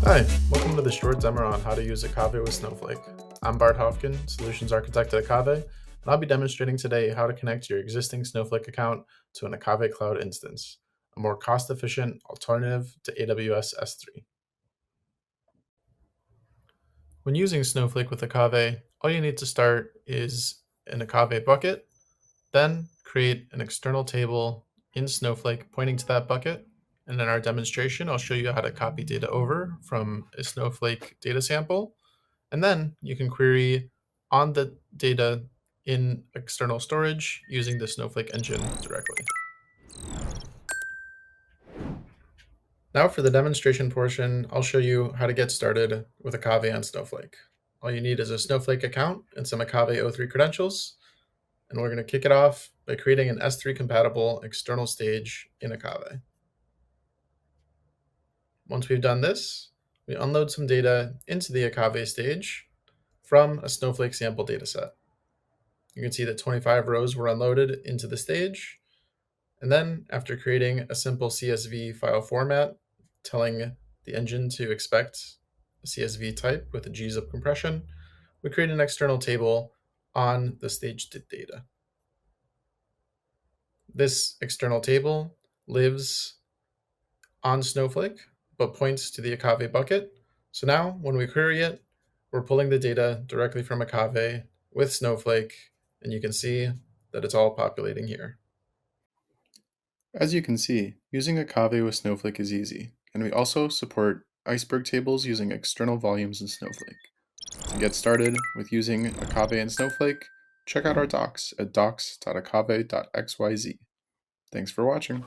Hi, welcome to the short demo on how to use Akave with Snowflake. I'm Bart Hofkin, Solutions Architect at Akave, and I'll be demonstrating today how to connect your existing Snowflake account to an Akave Cloud instance, a more cost-efficient alternative to AWS S3. When using Snowflake with Akave, all you need to start is an Akave bucket, then create an external table in Snowflake pointing to that bucket. And in our demonstration, I'll show you how to copy data over from a Snowflake data sample. And then you can query on the data in external storage using the Snowflake engine directly. Now for the demonstration portion, I'll show you how to get started with Akave on Snowflake. All you need is a Snowflake account and some Akave O3 credentials. And we're going to kick it off by creating an S3 compatible external stage in Akave. Once we've done this, we unload some data into the Akave stage from a Snowflake sample dataset. You can see that 25 rows were unloaded into the stage. And then after creating a simple CSV file format, telling the engine to expect a CSV type with a gzip compression, we create an external table on the staged data. This external table lives on Snowflake, but points to the Akave bucket. So now when we query it, we're pulling the data directly from Akave with Snowflake, and you can see that it's all populating here. As you can see, using Akave with Snowflake is easy, and we also support iceberg tables using external volumes in Snowflake. To get started with using Akave and Snowflake, check out our docs at docs.akave.xyz. Thanks for watching.